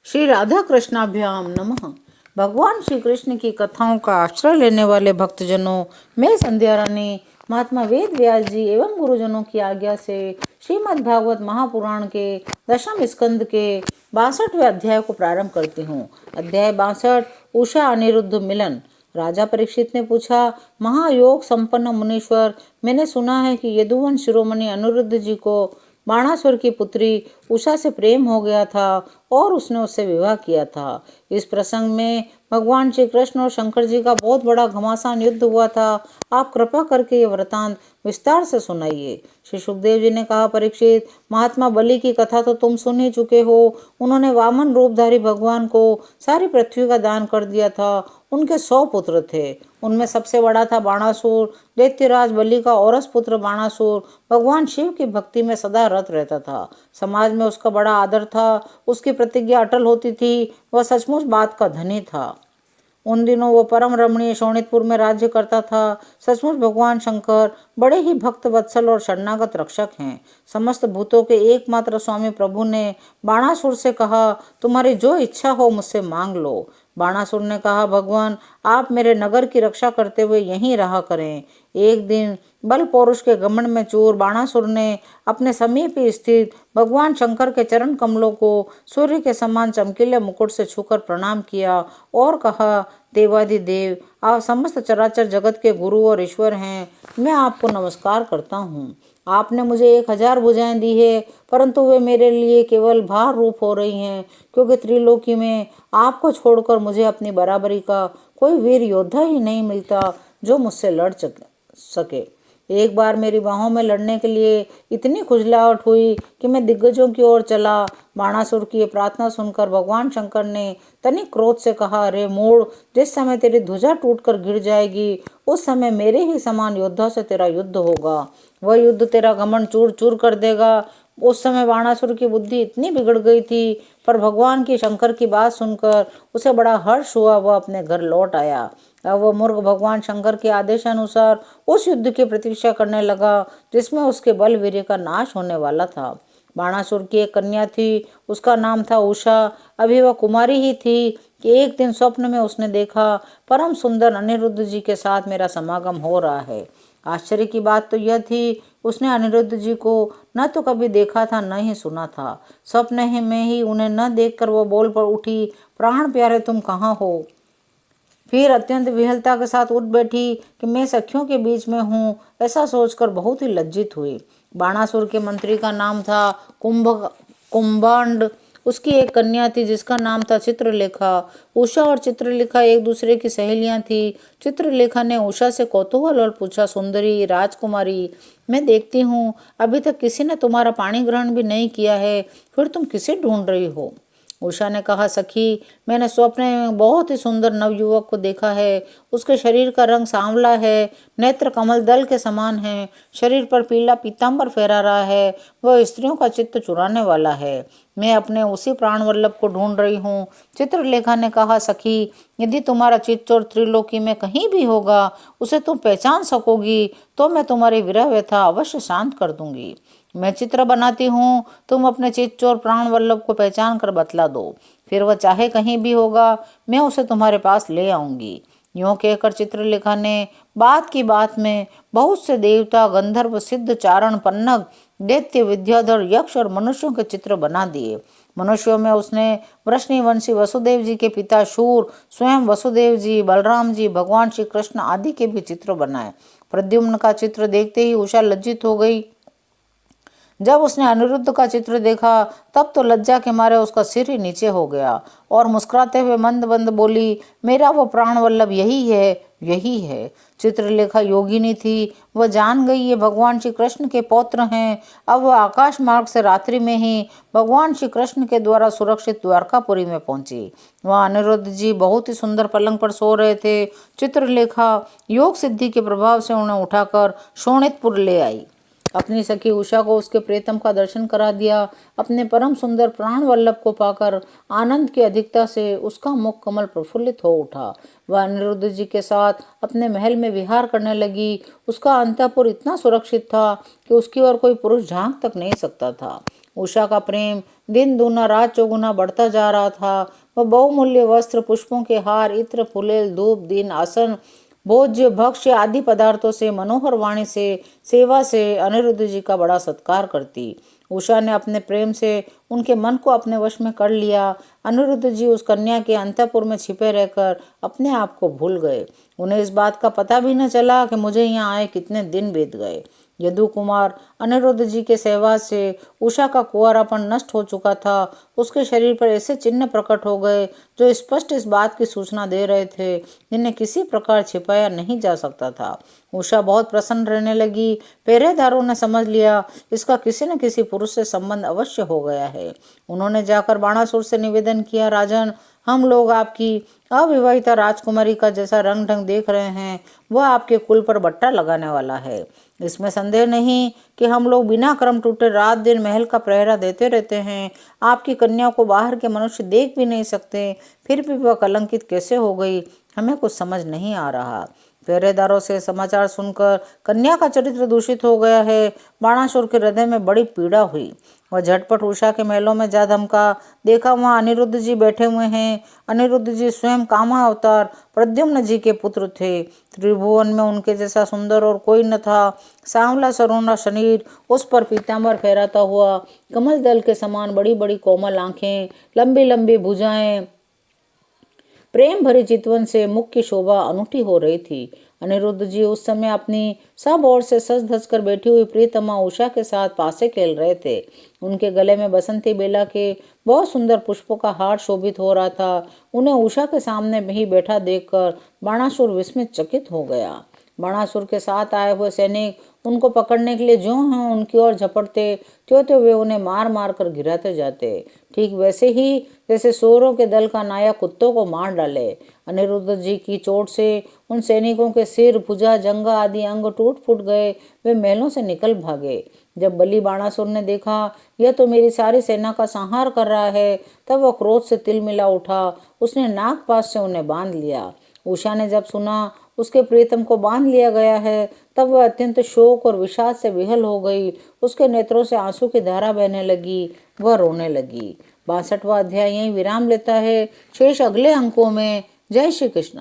श्री राधा कृष्णाभ्याम नमः। भगवान श्री कृष्ण की कथाओं का आश्रय लेने वाले भक्तजनों, मैं संध्या रानी महात्मा वेद व्यास जी एवं गुरुजनों की आज्ञा से श्रीमद् भागवत महापुराण के दशम स्कंद के 62वें अध्याय को प्रारंभ करती हूँ। अध्याय 62। उषा अनिरुद्ध मिलन। राजा परीक्षित ने पूछा, महायोग संपन्न मुनीश्वर, मैंने सुना है कि यदुवन शिरोमणि अनिरुद्ध जी को बाणासुर की पुत्री उषा से प्रेम हो गया था और उसने उससे विवाह किया था। इस प्रसंग में भगवान श्री कृष्ण और शंकर जी का बहुत बड़ा घमासान युद्ध हुआ था। आप कृपा करके ये वृतांत विस्तार से सुनाइए। श्री सुखदेव जी ने कहा, परीक्षित, महात्मा बलि की कथा तो तुम सुन ही चुके हो। उन्होंने वामन रूपधारी भगवान को सारी पृथ्वी का दान कर दिया था। उनके 100 पुत्र थे। उनमें सबसे बड़ा था बाणासुर। दैत्यराज बलि का औरस पुत्र बाणासुर भगवान शिव की भक्ति में सदा रत रहता था। समाज में उसका बड़ा आदर था। उसकी प्रतिज्ञा अटल होती थी। वह सचमुच बात का धनी था। उन दिनों वो परम रमणीय शोणितपुर में राज्य करता था। सचमुच भगवान शंकर बड़े ही भक्त वत्सल और शरणागत रक्षक हैं। समस्त भूतों के एकमात्र स्वामी प्रभु ने बाणासुर से कहा, तुम्हारी जो इच्छा हो मुझसे मांग लो। बाणासुर ने कहा, भगवान, आप मेरे नगर की रक्षा करते हुए यहीं रहा करें। एक दिन बल पौरुष के घमंड में चूर बाणासुर ने अपने समीप स्थित भगवान शंकर के चरण कमलों को सूर्य के समान चमकीले मुकुट से छूकर प्रणाम किया और कहा, देवाधिदेव, आप समस्त चराचर जगत के गुरु और ईश्वर हैं। मैं आपको नमस्कार करता हूँ। आपने मुझे 1000 भुजाएं दी है, परंतु वे मेरे लिए केवल भार रूप हो रही हैं, क्योंकि त्रिलोकी में आपको छोड़कर मुझे अपनी बराबरी का कोई वीर योद्धा ही नहीं मिलता जो मुझसे लड़ सके। एक बार मेरी बाहों में लड़ने के लिए इतनी खुजलाहट हुई कि मैं दिग्गजों की ओर चला। बाणासुर की प्रार्थना सुनकर भगवान शंकर ने तनिक क्रोध से कहा, अरे मूढ़, जिस समय तेरी ध्वजा टूटकर गिर जाएगी उस समय मेरे ही समान योद्धा से तेरा युद्ध होगा। वह युद्ध तेरा घमंड चूर चूर कर देगा। उस समय बाणासुर की बुद्धि इतनी बिगड़ गई थी, पर भगवान की शंकर की बात सुनकर उसे बड़ा हर्ष हुआ। वह अपने घर लौट आया। अब वह मूर्ख भगवान शंकर के आदेशानुसार उस युद्ध की प्रतीक्षा करने लगा जिसमें उसके बल वीर्य का नाश होने वाला था। बाणासुर की एक कन्या थी, उसका नाम था उषा। अभी वह कुमारी ही थी कि एक दिन स्वप्न में उसने देखा, परम सुंदर अनिरुद्ध जी के साथ मेरा समागम हो रहा है। आश्चर्य की बात तो यह थी, उसने अनिरुद्ध जी को न तो कभी देखा था न ही सुना था। स्वप्न में ही उन्हें न देखकर वो बोल पड़ उठी, प्राण प्यारे, तुम कहाँ हो? फिर अत्यंत विहलता के साथ उठ बैठी कि मैं सखियों के बीच में हूँ। ऐसा सोचकर बहुत ही लज्जित हुई। बाणासुर के मंत्री का नाम था कुंभंड। उसकी एक कन्या थी जिसका नाम था चित्रलेखा। उषा और चित्रलेखा एक दूसरे की सहेलियां थी। चित्रलेखा ने उषा से कौतूहल और पूछा, सुंदरी राजकुमारी, मैं देखती हूँ अभी तक किसी ने तुम्हारा पाणी ग्रहण भी नहीं किया है, फिर तुम किसे ढूंढ रही हो? उषा ने कहा, सखी, मैंने स्वप्न में बहुत ही सुंदर नवयुवक को देखा है। उसके शरीर का रंग सांवला है, नेत्र कमल दल के समान है, शरीर पर पीला पीतांबर फहरा रहा है। वह स्त्रियों का चित्त चुराने वाला है। मैं अपने उसी प्राण वल्लभ को ढूंढ रही हूँ। चित्रलेखा ने कहा, सखी, यदि तुम्हारा चित्त चोर त्रिलोकी में कहीं भी होगा, उसे तुम पहचान सकोगी तो मैं तुम्हारी विरह व्यथा अवश्य शांत कर दूंगी। मैं चित्र बनाती हूँ, तुम अपने चित्त चोर प्राण वल्लभ को पहचान कर बतला दो। फिर वह चाहे कहीं भी होगा, मैं उसे तुम्हारे पास ले आऊंगी। यूं कहकर चित्रलेखा ने बात की बात में बहुत से देवता, गंधर्व, सिद्ध, चारण, पन्नग, दैत्य, विद्याधर, यक्ष और मनुष्यों के चित्र बना दिए। मनुष्यों में उसने वृष्णिवंशी वसुदेव जी के पिता शूर, स्वयं वसुदेव जी, बलराम जी, भगवान श्री कृष्ण आदि के भी चित्र बनाए। प्रद्युम्न का चित्र देखते ही उषा लज्जित हो गई। जब उसने अनिरुद्ध का चित्र देखा तब तो लज्जा के मारे उसका सिर ही नीचे हो गया और मुस्कुराते हुए मंद मंद बोली, मेरा वो प्राण वल्लभ यही है, यही है। चित्रलेखा योगिनी थी। वह जान गई ये भगवान श्री कृष्ण के पौत्र हैं। अब वह आकाश मार्ग से रात्रि में ही भगवान श्री कृष्ण के द्वारा सुरक्षित द्वारकापुरी में पहुंची। वहाँ अनिरुद्ध जी बहुत ही सुंदर पलंग पर सो रहे थे। चित्रलेखा योग सिद्धि के प्रभाव से उन्हें उठाकर शोणितपुर ले आई। अपनी सखी उषा को उसके प्रेतम का दर्शन करा दिया। अपने परम सुंदर प्राण वल्लभ को पाकर आनंद की अधिकता से उसका मुख कमल प्रफुल्लित हो उठा। वह अनिरुद्ध जी के साथ अपने महल में विहार करने लगी। उसका अंतःपुर इतना सुरक्षित था कि उसकी ओर कोई पुरुष झांक तक नहीं सकता था। उषा का प्रेम दिन दूना रात चौगुना बढ़ता जा रहा था। वह बहुमूल्य वस्त्र, पुष्पों के हार, इत्र, फुलेल, धूप, दीन, आसन, भोज्य, भक्ष्य आदि पदार्थों से, मनोहर वाणी से, सेवा से अनिरुद्ध जी का बड़ा सत्कार करती। उषा ने अपने प्रेम से उनके मन को अपने वश में कर लिया। अनिरुद्ध जी उस कन्या के अंतःपुर में छिपे रहकर अपने आप को भूल गए। उन्हें इस बात का पता भी न चला कि मुझे यहाँ आए कितने दिन बीत गए। यदु कुमार अनिरुद्ध जी के सहवास से उषा का कुंवारापन नष्ट हो चुका था। उसके शरीर पर ऐसे चिन्ह प्रकट हो गए जो स्पष्ट इस बात की सूचना दे रहे थे, जिन्हें किसी प्रकार छिपाया नहीं जा सकता था। उषा बहुत प्रसन्न रहने लगी। पहरेदारों ने समझ लिया इसका किसी न किसी पुरुष से संबंध अवश्य हो गया है। उन्होंने जाकर बाणासुर से निवेदन किया, राजन, हम लोग आपकी अविवाहिता राजकुमारी का जैसा रंग ढंग देख रहे हैं वह आपके कुल पर बट्टा लगाने वाला है। इसमें संदेह नहीं कि हम लोग बिना क्रम टूटे रात दिन महल का पहरा देते रहते हैं। आपकी कन्या को बाहर के मनुष्य देख भी नहीं सकते, फिर भी वह कलंकित कैसे हो गई, हमें कुछ समझ नहीं आ रहा। पहरेदारों से समाचार सुनकर कन्या का चरित्र दूषित हो गया है। बाणासुर के हृदय में बड़ी पीड़ा हुई। वह झटपट उषा के महलों में जा धमका। देखा वहां अनिरुद्ध जी बैठे हुए हैं। अनिरुद्ध जी स्वयं कामा अवतार प्रद्युम्न जी के पुत्र थे। त्रिभुवन में उनके जैसा सुंदर और कोई न था। सांवला सरोना शरीर, उस पर पीतांबर फहराता हुआ, कमल दल के समान बड़ी बड़ी कोमल आंखें, लंबी लंबी भुजाएं, प्रेम भरी चितवन से मुख की शोभा अनूठी हो रही थी। अनिरुद्ध जी उस समय अपनी सब ओर से सज धज कर बैठी हुई प्रियतमा उषा के साथ पासे खेल रहे थे। उनके गले में बसंती बेला के बहुत सुंदर पुष्पों का हार शोभित हो रहा था। उन्हें उषा के सामने ही बैठा देखकर बाणासुर विस्मित चकित हो गया। बाणासुर के साथ आए हुए सैनिक उनको पकड़ने के लिए ज्यों हैं उनकी ओर झपटते, त्यों त्यों वे उन्हें मार मार कर गिराते जाते, ठीक वैसे ही जैसे सोरों के दल का नायक कुत्तों को मार डाले। अनिरुद्ध जी की चोट से उन सैनिकों के सिर, भुजा, जंगा आदि अंग टूट फूट गए। वे महलों से निकल भागे। जब बलि बाणासुर ने देखा यह तो मेरी सारी सेना का संहार कर रहा है, तब वह क्रोध से तिलमिला उठा। उसने नागपाश से उन्हें बांध लिया। उषा ने जब सुना उसके प्रीतम को बांध लिया गया है, तब वह अत्यंत शोक और विषाद से विहल हो गई। उसके नेत्रों से आंसू की धारा बहने लगी। वह रोने लगी। 62वां अध्याय यहीं विराम लेता है। शेष अगले अंकों में। जय श्री कृष्ण।